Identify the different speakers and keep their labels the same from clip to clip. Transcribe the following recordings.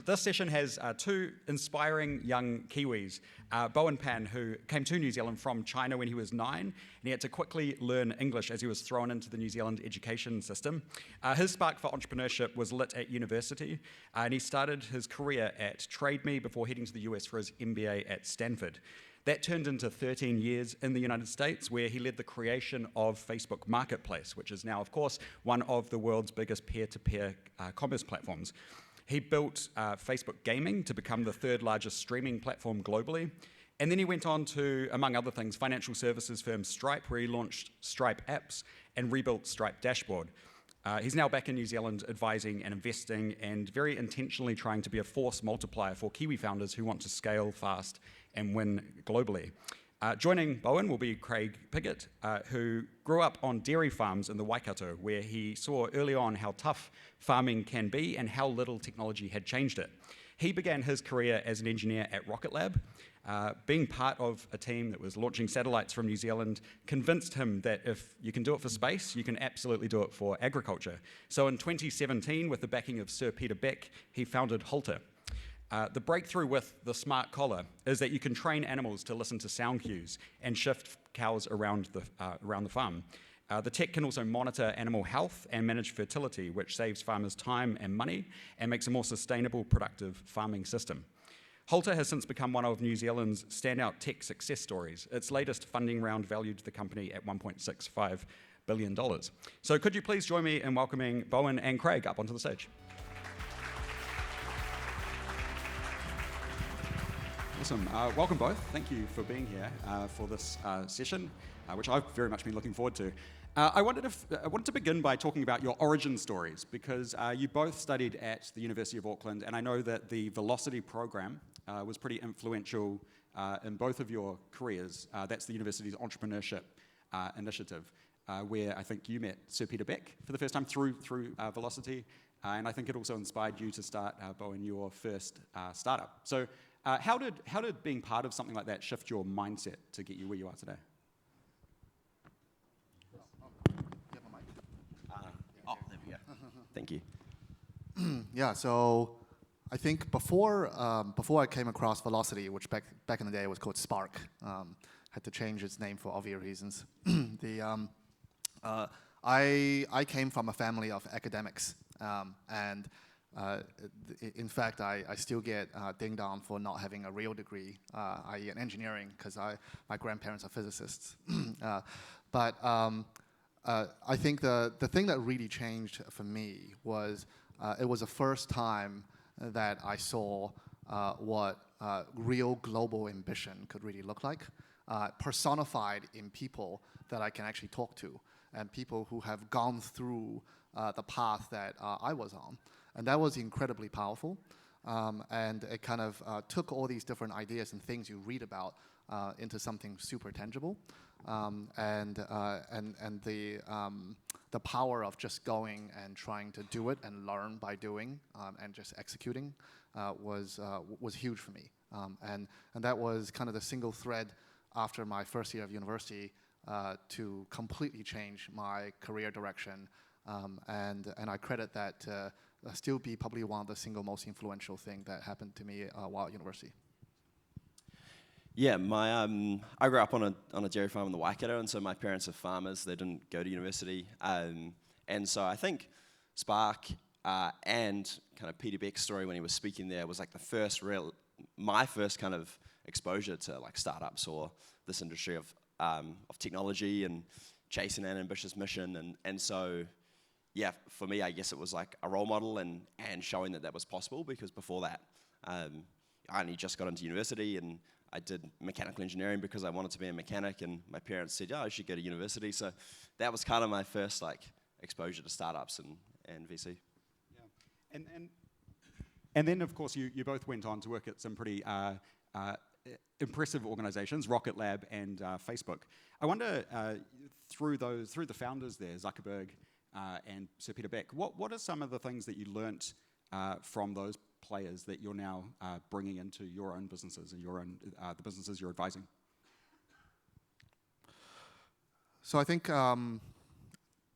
Speaker 1: This session has two inspiring young Kiwis. Bowen, who came to New Zealand from China when he was 9, and he had to quickly learn English as he was thrown into the New Zealand education system. His spark for entrepreneurship was lit at university, and he started his career at TradeMe before heading to the US for his MBA at Stanford. That turned into 13 years in the United States, where he led the creation of Facebook Marketplace, which is now, of course, one of the world's biggest peer-to-peer commerce platforms. He built Facebook Gaming to become the third largest streaming platform globally. And then he went on to, among other things, financial services firm Stripe, where he launched Stripe Apps and rebuilt Stripe Dashboard. He's now back in New Zealand advising and investing and very intentionally trying to be a force multiplier for Kiwi founders who want to scale fast and win globally. Joining Bowen will be Craig Piggott, who grew up on dairy farms in the Waikato, where he saw early on how tough farming can be and how little technology had changed it. He began his career as an engineer at Rocket Lab. Being part of a team that was launching satellites from New Zealand convinced him that if you can do it for space, you can absolutely do it for agriculture. So in 2017, with the backing of Sir Peter Beck, he founded Halter. The breakthrough with the smart collar is that you can train animals to listen to sound cues and shift cows around the farm. The tech can also monitor animal health and manage fertility, which saves farmers time and money and makes a more sustainable, productive farming system. Halter has since become one of New Zealand's standout tech success stories. Its latest funding round valued the company at $1.65 billion. So could you please join me in welcoming Bowen and Craig up onto the stage? Awesome. Welcome both. Thank you for being here for this session, which I've very much been looking forward to. I wanted to begin by talking about your origin stories, because you both studied at the University of Auckland, and I know that the Velocity program was pretty influential in both of your careers. That's the university's entrepreneurship initiative, where I think you met Sir Peter Beck for the first time through Velocity, and I think it also inspired you to start, Bowen, your first startup. So how did being part of something like that shift your mindset to get you where you are today?
Speaker 2: There we go. Thank you.
Speaker 3: Yeah, so I think before I came across Velocity, which back in the day was called Spark, had to change its name for obvious reasons. I came from a family of academics, and in fact, I still get dinged on for not having a real degree, i.e. in engineering, because my grandparents are physicists. But I think the thing that really changed for me was it was the first time that I saw what real global ambition could really look like, personified in people that I can actually talk to, and people who have gone through the path that I was on. And that was incredibly powerful. And it kind of took all these different ideas and things you read about into something super tangible. And the power of just going and trying to do it and learn by doing and just executing was huge for me. And that was kind of the single thread after my first year of university to completely change my career direction. And I credit that to still be probably one of the single most influential thing that happened to me while at university.
Speaker 2: Yeah, I grew up on a dairy farm in the Waikato, and so my parents are farmers. They didn't go to university, and so I think Spark and kind of Peter Beck's story when he was speaking there was like my first kind of exposure to like startups or this industry of technology and chasing an ambitious mission, and so. Yeah, for me, I guess it was like a role model and showing that was possible, because before that, I only just got into university and I did mechanical engineering because I wanted to be a mechanic, and my parents said, I should go to university. So that was kind of my first like exposure to startups and VC.
Speaker 1: Yeah, and then of course you both went on to work at some pretty impressive organizations, Rocket Lab and Facebook. I wonder through the founders there, Zuckerberg, and Sir Peter Beck, what are some of the things that you learnt from those players that you're now bringing into your own businesses and the businesses you're advising?
Speaker 3: So I think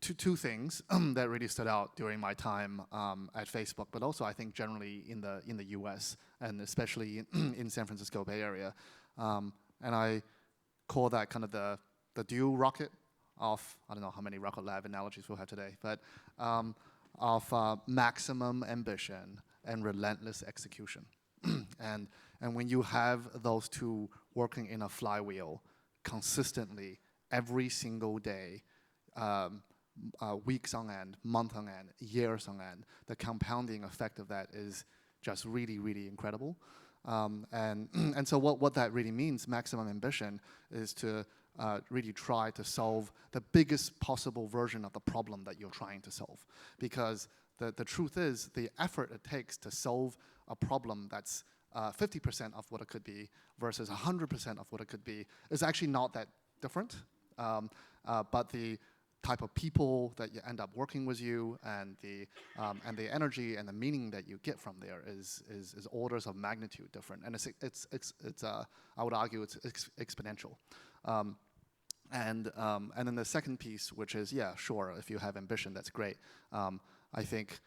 Speaker 3: two things that really stood out during my time at Facebook, but also I think generally in the U.S. and especially in San Francisco Bay Area, and I call that kind of the dual rocket of, I don't know how many Rocket Lab analogies we'll have today, but of maximum ambition and relentless execution. and when you have those two working in a flywheel consistently every single day, weeks on end, month on end, years on end, the compounding effect of that is just really, really incredible. And so what that really means, maximum ambition, is to really try to solve the biggest possible version of the problem that you're trying to solve. Because the truth is, the effort it takes to solve a problem that's 50% of what it could be versus 100% of what it could be is actually not that different. But the type of people that you end up working with you and the energy and the meaning that you get from there is orders of magnitude different, and it's I would argue it's exponential. And then the second piece, which is, yeah, sure, if you have ambition, that's great. I think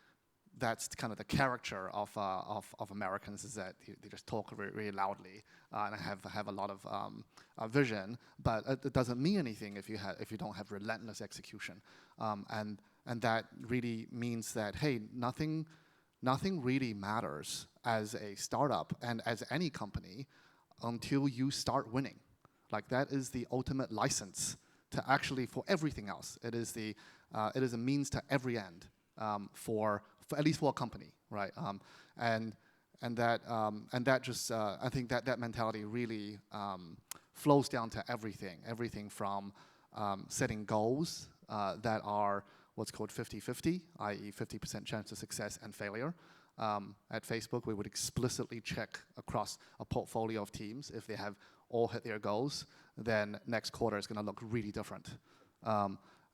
Speaker 3: that's kind of the character of Americans, is that they just talk really, really loudly and have a lot of vision, but it doesn't mean anything if you don't have relentless execution, and that really means that, hey, nothing really matters as a startup and as any company until you start winning. Like, that is the ultimate license to actually, for everything else. It is a means to every end for at least for a company, right? And that just I think that mentality really flows down to everything from setting goals that are what's called 50-50, i.e. 50% chance of success and failure. At Facebook, we would explicitly check across a portfolio of teams. If they have all hit their goals, then next quarter is going to look really different.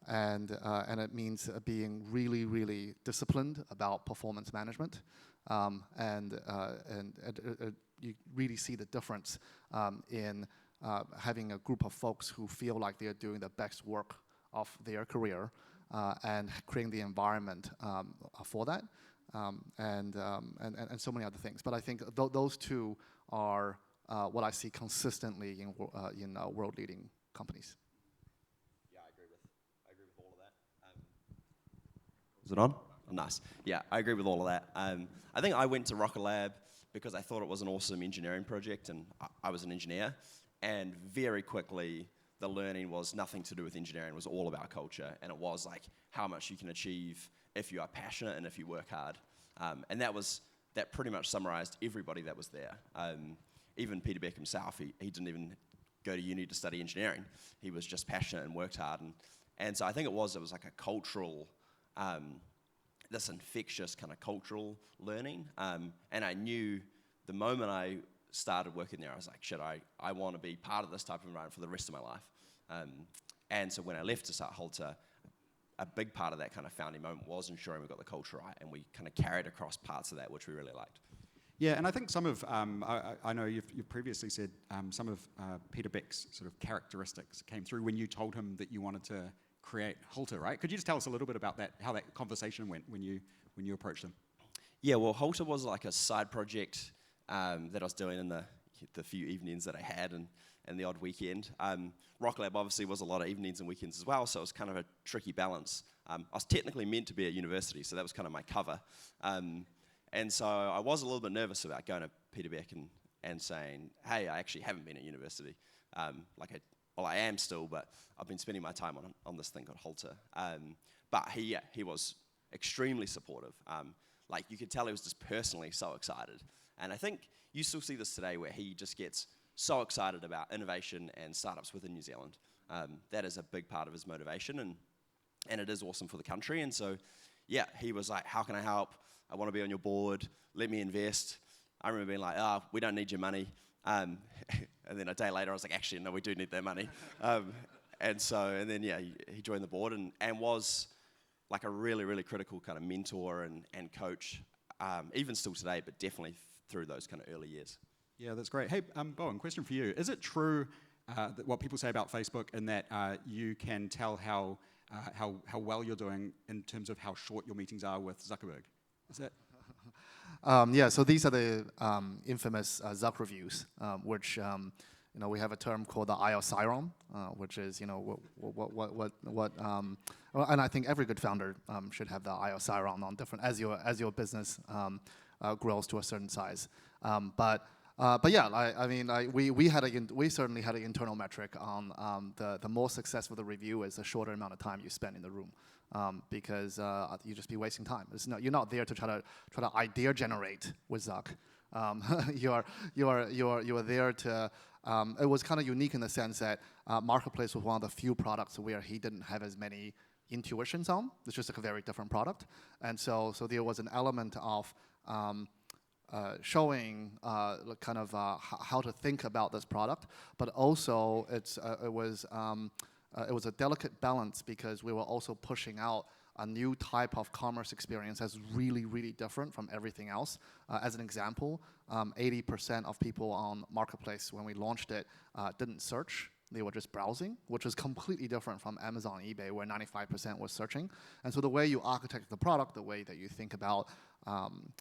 Speaker 3: And it means being really, really disciplined about performance management, and you really see the difference in having a group of folks who feel like they're doing the best work of their career, and creating the environment for that, and so many other things. But I think those two are what I see consistently in world-leading companies.
Speaker 2: Is it on? Oh, nice. Yeah, I agree with all of that. I think I went to Rocket Lab because I thought it was an awesome engineering project, and I was an engineer. And very quickly, the learning was nothing to do with engineering. It was all about culture, and it was like how much you can achieve if you are passionate and if you work hard. And that pretty much summarized everybody that was there. Even Peter Beck himself, he didn't even go to uni to study engineering. He was just passionate and worked hard. And so I think it was like a cultural, this infectious kind of cultural learning. And I knew the moment I started working there, I was like, shit, I want to be part of this type of environment for the rest of my life. And so when I left to start Halter, a big part of that kind of founding moment was ensuring we got the culture right, and we kind of carried across parts of that which we really liked.
Speaker 1: Yeah, and I think some of, I know you've previously said some of Peter Beck's sort of characteristics came through when you told him that you wanted to create Halter, right? Could you just tell us a little bit about that, how that conversation went when you approached him? Yeah,
Speaker 2: well, Halter was like a side project that I was doing in the few evenings that I had and the odd weekend. Rocket Lab obviously was a lot of evenings and weekends as well, so it was kind of a tricky balance. I was technically meant to be at university, so that was kind of my cover. And so I was a little bit nervous about going to Peter Beck and saying, hey, I actually haven't been at university. I am still, but I've been spending my time on this thing called Halter. But he was extremely supportive. Like, you could tell he was just personally so excited. And I think you still see this today, where he just gets so excited about innovation and startups within New Zealand. That is a big part of his motivation, and it is awesome for the country. And so, yeah, he was like, how can I help? I want to be on your board. Let me invest. I remember being like, we don't need your money. And then a day later, I was like, actually, no, we do need that money. And then he joined the board and was like a really, really critical kind of mentor and coach, even still today, but definitely through those kind of early years.
Speaker 1: Yeah, that's great. Hey, Bowen, question for you. Is it true that what people say about Facebook in that you can tell how how well you're doing in terms of how short your meetings are with Zuckerberg. Is that?
Speaker 3: Yeah, so these are the infamous Zuck reviews, which we have a term called the Eye of Sauron, which is and I think every good founder should have the Eye of Sauron on different as your business grows to a certain size. But yeah, we certainly had an internal metric on the more successful the review is, the shorter amount of time you spend in the room. Because you just be wasting time. You're not there to try to idea generate with Zuck. You are there to. It was kind of unique in the sense that Marketplace was one of the few products where he didn't have as many intuitions on. It's just like a very different product, and so there was an element of showing kind of how to think about this product, but also it was a delicate balance because we were also pushing out a new type of commerce experience that's really, really different from everything else. As an example, 80% of people on Marketplace when we launched it didn't search. They were just browsing, which is completely different from Amazon and eBay, where 95% was searching. And so the way you architect the product, the way that you think about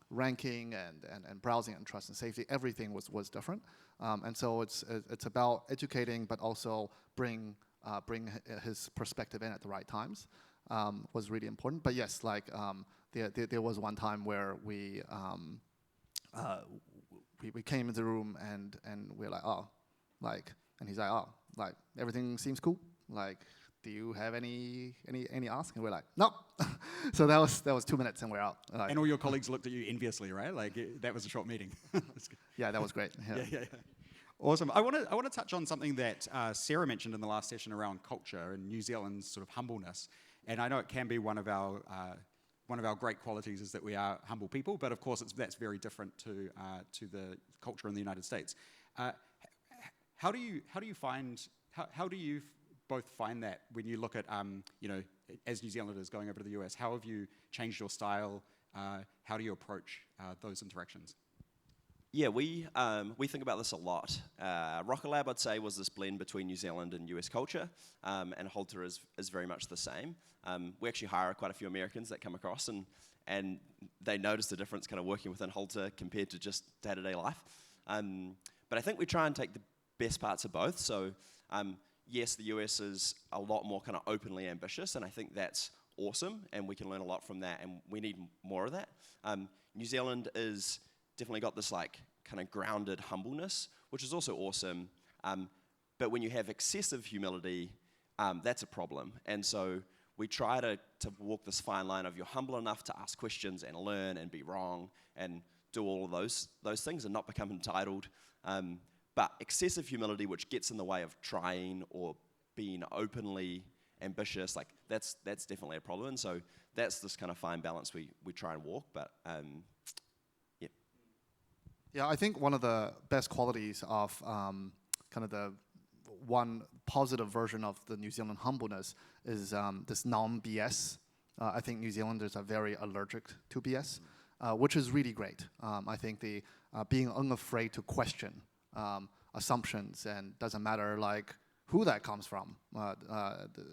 Speaker 3: ranking and browsing and trust and safety, everything was different. And so it's about educating, but also bring his perspective in at the right times was really important. But yes, there was one time where we came into the room and we're like, and he's like, everything seems cool. Like, do you have any ask? And we're like, no. So that was 2 minutes and we're out.
Speaker 1: And all your colleagues looked at you enviously, right? Like that was a short meeting.
Speaker 3: Yeah, that was great.
Speaker 1: Yeah. Awesome. I want to touch on something that Sarah mentioned in the last session around culture and New Zealand's sort of humbleness. And I know it can be one of our great qualities is that we are humble people, but of course that's very different to the culture in the United States. How do you both find that when you look at as New Zealanders going over to the US? How have you changed your style? How do you approach those interactions?
Speaker 2: Yeah, we think about this a lot. Rocket Lab, I'd say, was this blend between New Zealand and US culture, and Halter is very much the same. We actually hire quite a few Americans that come across, and they notice the difference kind of working within Halter compared to just day-to-day life. But I think we try and take the best parts of both. So yes, the US is a lot more kind of openly ambitious, and I think that's awesome, and we can learn a lot from that, and we need more of that. New Zealand is definitely got this like kind of grounded humbleness, which is also awesome. But when you have excessive humility, that's a problem. And so we try to walk this fine line of you're humble enough to ask questions and learn and be wrong and do all of those things and not become entitled. But excessive humility, which gets in the way of trying or being openly ambitious, like that's definitely a problem. And so that's this kind of fine balance we try and walk. But
Speaker 3: yeah, I think one of the best qualities of kind of the one positive version of the New Zealand humbleness is this non-BS. I think New Zealanders are very allergic to BS, which is really great. I think the being unafraid to question assumptions, and doesn't matter like who that comes from.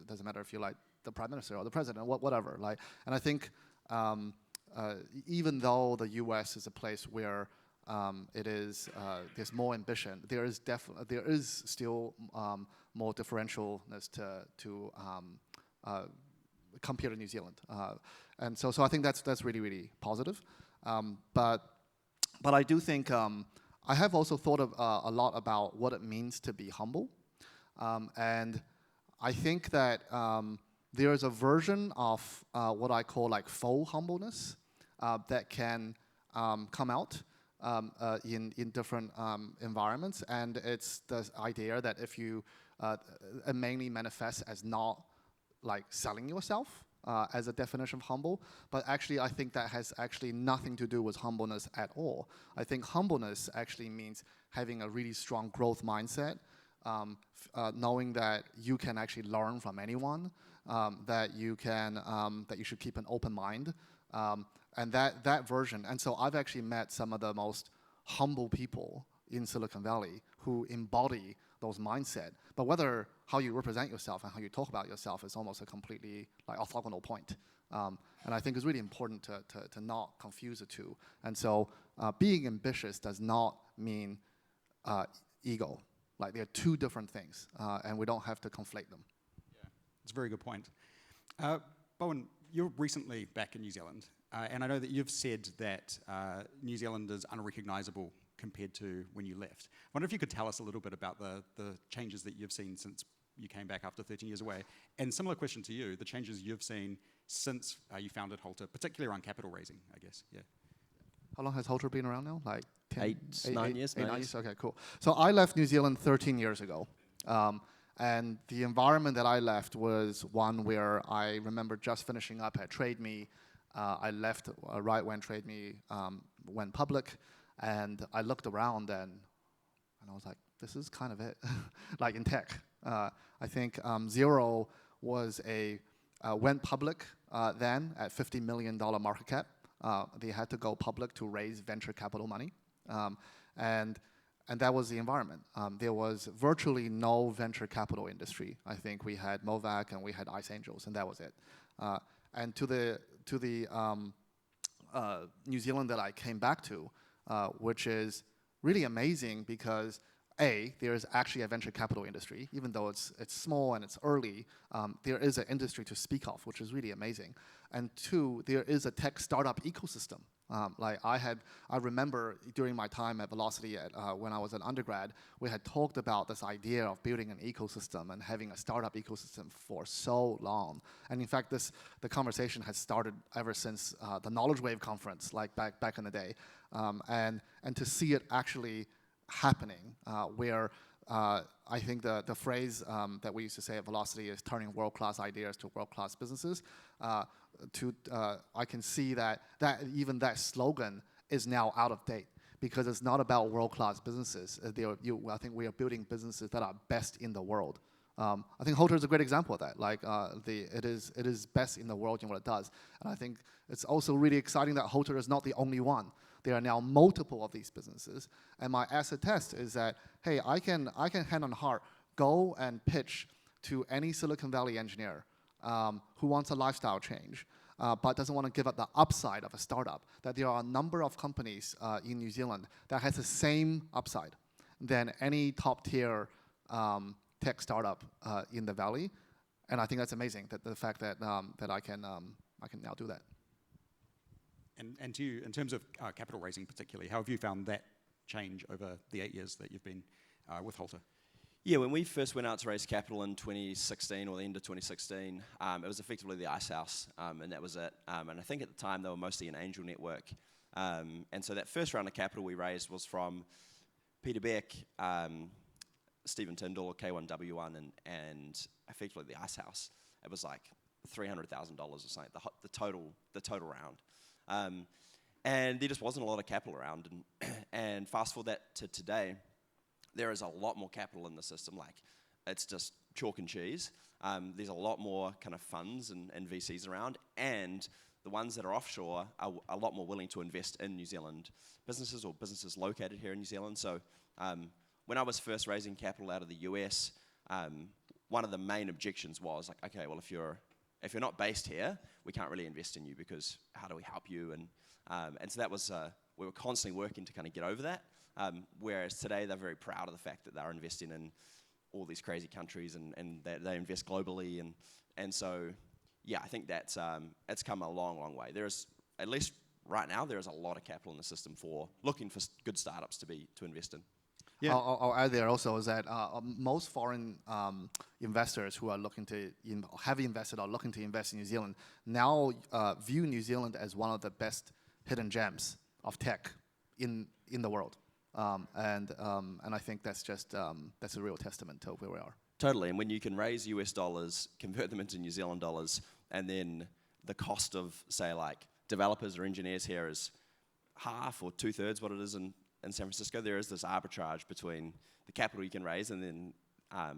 Speaker 3: Doesn't matter if you're like the prime minister or the president, whatever. Like, and I think even though the U.S. is a place where there's more ambition, there is still more differentialness to compared to New Zealand, and so I think that's really, really positive. But I do think I have also thought a lot about what it means to be humble, and I think that there is a version of what I call like faux humbleness that can come out in different environments, and it's the idea that if you it mainly manifests as not like selling yourself as a definition of humble, but actually I think that has actually nothing to do with humbleness at all. I think humbleness actually means having a really strong growth mindset, knowing that you can actually learn from anyone, that you should keep an open mind, and that version. And so I've actually met some of the most humble people in Silicon Valley who embody those mindset. But whether how you represent yourself and how you talk about yourself is almost a completely like orthogonal point. And I think it's really important to not confuse the two. And so being ambitious does not mean ego. Like they're two different things, and we don't have to conflate them.
Speaker 1: Yeah, it's a very good point. Bowen, you're recently back in New Zealand, and I know that you've said that New Zealand is unrecognisable compared to when you left. I wonder if you could tell us a little bit about the changes that you've seen since you came back after 13 years away. And similar question to you, the changes you've seen since you founded Halter, particularly around capital raising, I guess. Yeah.
Speaker 3: How long has Halter been around now? Like
Speaker 2: 9 years.
Speaker 3: 9 years. Okay, cool. So I left New Zealand 13 years ago. And the environment that I left was one where I remember just finishing up at TradeMe. I left right when TradeMe went public. And I looked around and I was like, this is kind of it, like in tech. I think Xero was went public then at $50 million market cap. They had to go public to raise venture capital money. And that was the environment. There was virtually no venture capital industry. I think we had Movac and we had Ice Angels, and that was it. And to the New Zealand that I came back to, which is really amazing because there is actually a venture capital industry, even though it's small and it's early. There is an industry to speak of, which is really amazing. And two, there is a tech startup ecosystem. I remember during my time at Velocity when I was an undergrad, we had talked about this idea of building an ecosystem and having a startup ecosystem for so long. And in fact, the conversation has started ever since the Knowledge Wave conference, like back in the day. And to see it actually happening, where I think the phrase that we used to say at Velocity is turning world-class ideas to world-class businesses. I can see that even that slogan is now out of date because it's not about world-class businesses. I think we are building businesses that are best in the world. I think Halter is a great example of that. Like it is best in the world in what it does, and I think it's also really exciting that Halter is not the only one. There are now multiple of these businesses, and my acid test is that hey, I can hand on heart go and pitch to any Silicon Valley engineer who wants a lifestyle change, but doesn't want to give up the upside of a startup, that there are a number of companies in New Zealand that has the same upside than any top-tier tech startup in the Valley. And I think that's amazing, that the fact that I can now do that.
Speaker 1: And to you, in terms of capital raising particularly, how have you found that change over the 8 years that you've been with Halter?
Speaker 2: Yeah, when we first went out to raise capital in 2016, or the end of 2016, it was effectively the Ice House, and that was it. And I think at the time they were mostly an angel network. And so that first round of capital we raised was from Peter Beck, Stephen Tyndall, K1W1, and effectively the Ice House. It was like $300,000 or something, the total round. And there just wasn't a lot of capital around. And fast forward that to today, there is a lot more capital in the system. Like, it's just chalk and cheese. There's a lot more kind of funds and VCs around, and the ones that are offshore are a lot more willing to invest in New Zealand businesses or businesses located here in New Zealand. So when I was first raising capital out of the US, one of the main objections was like, okay, well, if you're not based here, we can't really invest in you because how do we help you? And so that was we were constantly working to kind of get over that. Whereas today they're very proud of the fact that they're investing in all these crazy countries and they invest globally. And so, yeah, I think that's it's come a long, long way. There's, at least right now, there is a lot of capital in the system for looking for good startups to invest in.
Speaker 3: Yeah. I'll add there also is that most foreign investors who are looking to have invested or looking to invest in New Zealand now view New Zealand as one of the best hidden gems of tech in the world. And I think that's just that's a real testament to where we are.
Speaker 2: Totally, and when you can raise US dollars, convert them into New Zealand dollars, and then the cost of, say, like developers or engineers here is half or 2/3 what it is in San Francisco, there is this arbitrage between the capital you can raise and then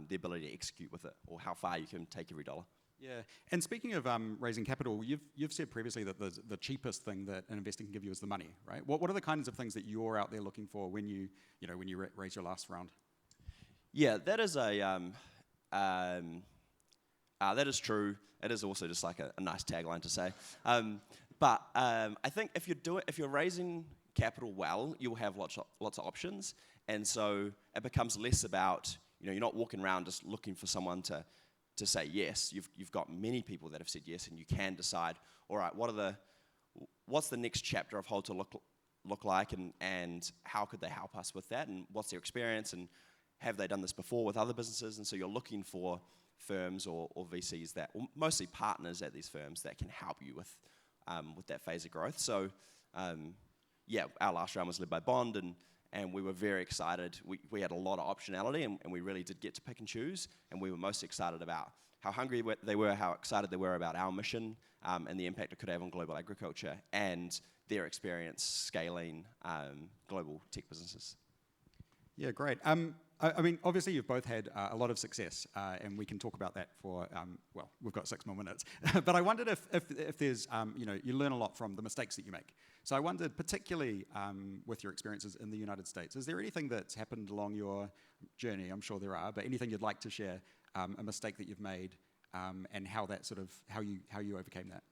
Speaker 2: the ability to execute with it, or how far you can take every dollar.
Speaker 1: Yeah, and speaking of raising capital, you've said previously that the cheapest thing that an investor can give you is the money, right? What are the kinds of things that you're out there looking for when you raise your last round?
Speaker 2: Yeah, that is that is true. It is also just like a nice tagline to say. But I think if you're raising capital well, you'll have lots of options, and so it becomes less about, you're not walking around just looking for someone to say yes. You've got many people that have said yes, and you can decide, all right, what's the next chapter of Halter look like, and how could they help us with that, and what's their experience, and have they done this before with other businesses? And so you're looking for firms or VCs or mostly partners at these firms that can help you with that phase of growth. So our last round was led by Bond, and we were very excited. We had a lot of optionality, and we really did get to pick and choose, and we were most excited about how hungry they were, how excited they were about our mission, and the impact it could have on global agriculture, and their experience scaling global tech businesses.
Speaker 1: Yeah, great. I mean, obviously you've both had a lot of success, and we can talk about that for, we've got 6 more minutes. But I wondered if there's, you learn a lot from the mistakes that you make. So I wondered, particularly with your experiences in the United States, is there anything that's happened along your journey? I'm sure there are, but anything you'd like to share, a mistake that you've made, and how that sort of, how you overcame that?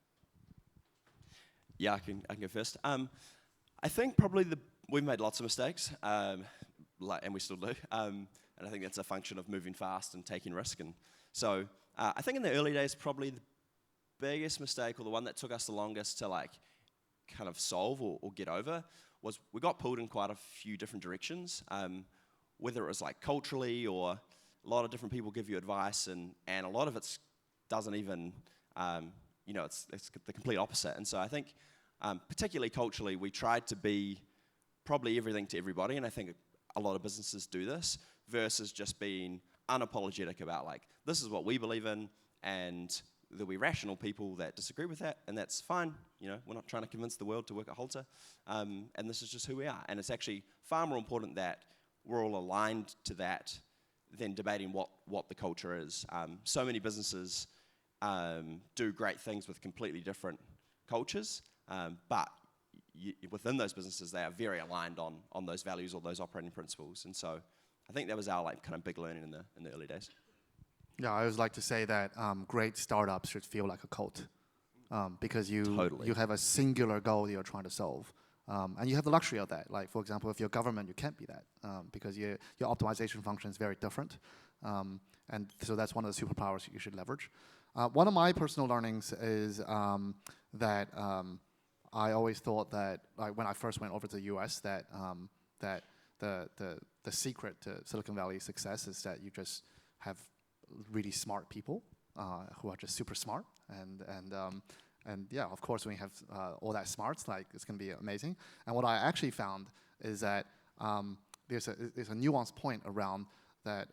Speaker 2: Yeah, I can go first. I think probably we've made lots of mistakes. And we still do, and I think that's a function of moving fast and taking risk. And so I think in the early days, probably the biggest mistake, or the one that took us the longest to kind of solve or get over, was we got pulled in quite a few different directions, whether it was culturally, or a lot of different people give you advice, and a lot of it doesn't even, it's the complete opposite. And so I think, particularly culturally, we tried to be probably everything to everybody, and I think a lot of businesses do this, versus just being unapologetic about this is what we believe in, and there'll be rational people that disagree with that, and that's fine. We're not trying to convince the world to work at Halter, and this is just who we are. And it's actually far more important that we're all aligned to that than debating what the culture is. So many businesses do great things with completely different cultures, but within those businesses, they are very aligned on those values or those operating principles. And so I think that was our kind of big learning in the early days.
Speaker 3: Yeah, I always like to say that great startups should feel like a cult, because you have a singular goal you're trying to solve. And you have the luxury of that. For example, if you're government, you can't be that, because your optimization function is very different. And so that's one of the superpowers you should leverage. One of my personal learnings is that I always thought that, when I first went over to the US, that the secret to Silicon Valley's success is that you just have really smart people who are just super smart, and yeah, of course, when you have all that smarts, it's going to be amazing. And what I actually found is that there's a nuanced point around that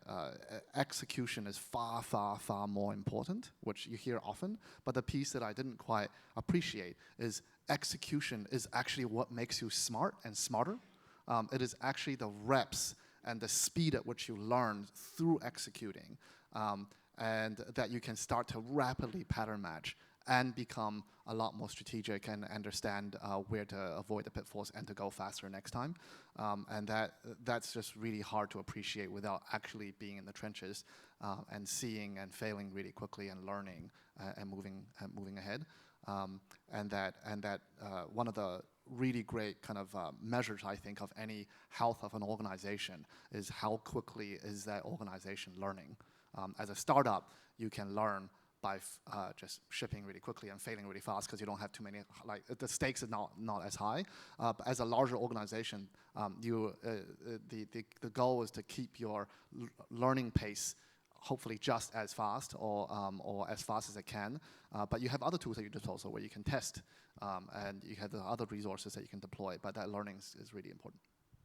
Speaker 3: execution is far, far, far more important, which you hear often. But the piece that I didn't quite appreciate is execution is actually what makes you smart and smarter. It is actually the reps and the speed at which you learn through executing, and that you can start to rapidly pattern match and become a lot more strategic and understand where to avoid the pitfalls and to go faster next time. And that's just really hard to appreciate without actually being in the trenches and seeing and failing really quickly and learning and moving ahead. And that one of the really great kind of measures, I think, of any health of an organization is how quickly is that organization learning. As a startup, you can learn by just shipping really quickly and failing really fast because you don't have too many, the stakes are not as high. But as a larger organization, the goal is to keep your learning pace hopefully just as fast or as fast as it can. But you have other tools at your disposal where you can test, and you have the other resources that you can deploy. But that learning is really important.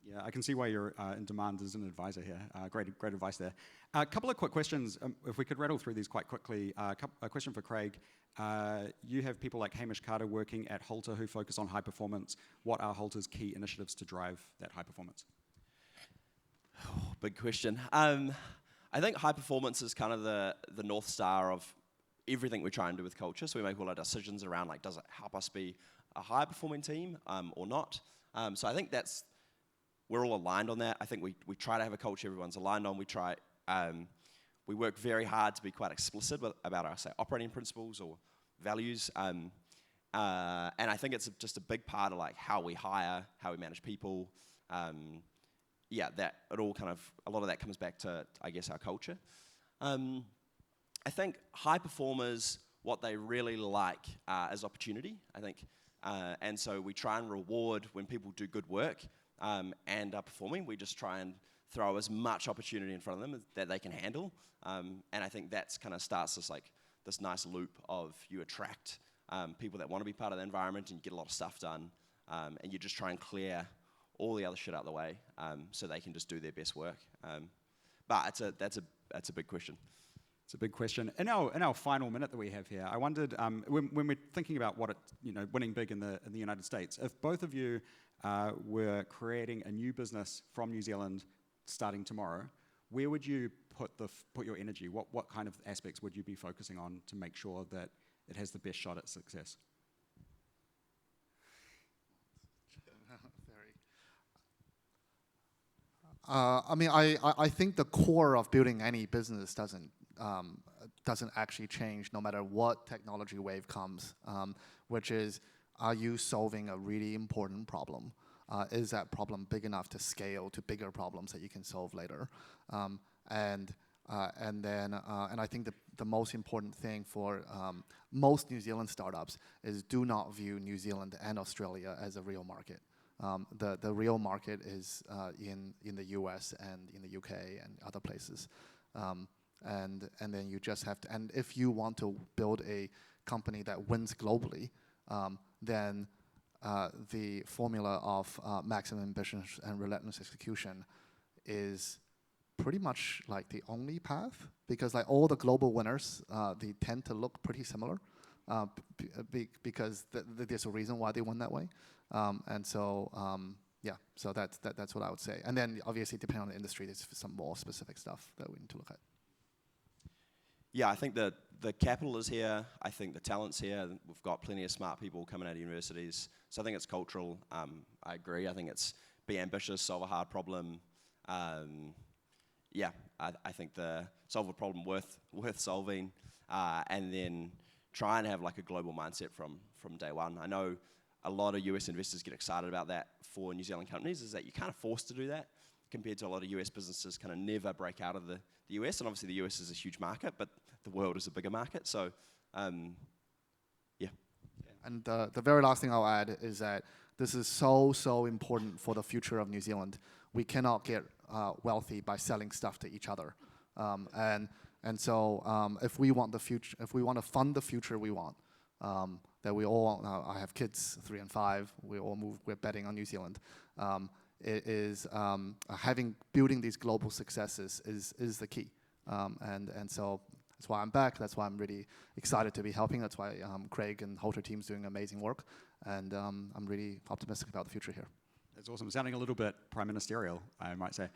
Speaker 1: Yeah, I can see why you're in demand as an advisor here. Great advice there. A couple of quick questions, if we could rattle through these quite quickly. A question for Craig. You have people like Hamish Carter working at Halter who focus on high performance. What are Halter's key initiatives to drive that high performance?
Speaker 2: Oh, big question. I think high performance is kind of the North Star of everything we try and do with culture. So we make all our decisions around, does it help us be a high performing team or not? So I think we're all aligned on that. I think we try to have a culture everyone's aligned on. We try we work very hard to be quite explicit about our, say, operating principles or values. And I think it's just a big part of like how we hire, how we manage people. That it all kind of, a lot of that comes back to, I guess, our culture. I think high performers, what they really like is opportunity, I think. And so we try and reward when people do good work and are performing. We just try and throw as much opportunity in front of them that they can handle. And I think that's kind of starts this nice loop of you attract people that want to be part of the environment and you get a lot of stuff done. And you just try and clear all the other shit out of the way so they can just do their best work. But that's a big question.
Speaker 1: It's a big question. In our final minute that we have here, I wondered when we're thinking about what winning big in the United States, if both of you were creating a new business from New Zealand starting tomorrow, where would you put your energy? What kind of aspects would you be focusing on to make sure that it has the best shot at success?
Speaker 3: I think the core of building any business doesn't actually change no matter what technology wave comes, which is, are you solving a really important problem? Is that problem big enough to scale to bigger problems that you can solve later? And I think the most important thing for most New Zealand startups is do not view New Zealand and Australia as a real market. The real market is in the US and in the UK and other places. And then you just have to, and if you want to build a company that wins globally, then the formula of maximum ambition and relentless execution is pretty much like the only path, because like all the global winners, they tend to look pretty similar, because there's a reason why they win that way. So that's what I would say. And then obviously depending on the industry, there's some more specific stuff that we need to look at.
Speaker 2: Yeah, I think the capital is here. I think the talent's here. We've got plenty of smart people coming out of universities. So I think it's cultural. I agree. I think it's be ambitious, solve a hard problem. I think solve a problem worth solving, and then try and have like a global mindset from day one. I know a lot of US investors get excited about that for New Zealand companies, is that you're kind of forced to do that compared to a lot of US businesses kind of never break out of the US. And obviously the US is a huge market, but the world is a bigger market. So,
Speaker 3: And the very last thing I'll add is that this is so important for the future of New Zealand. We cannot get wealthy by selling stuff to each other. So if we want the future, if we want to fund the future we want, that we all, I have kids 3 and 5, we're betting on New Zealand. It is building these global successes is the key. And so that's why I'm back. That's why I'm really excited to be helping. That's why Craig and Halter team's doing amazing work. And I'm really optimistic about the future here.
Speaker 1: That's awesome. Sounding a little bit prime ministerial, I might say.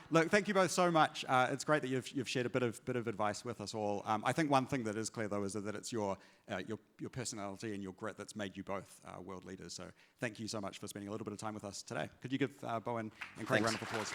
Speaker 1: Look, thank you both so much. It's great that you've shared a bit of advice with us all. I think one thing that is clear though is that it's your personality and your grit that's made you both world leaders. So thank you so much for spending a little bit of time with us today. Could you give Bowen and Craig a round of applause?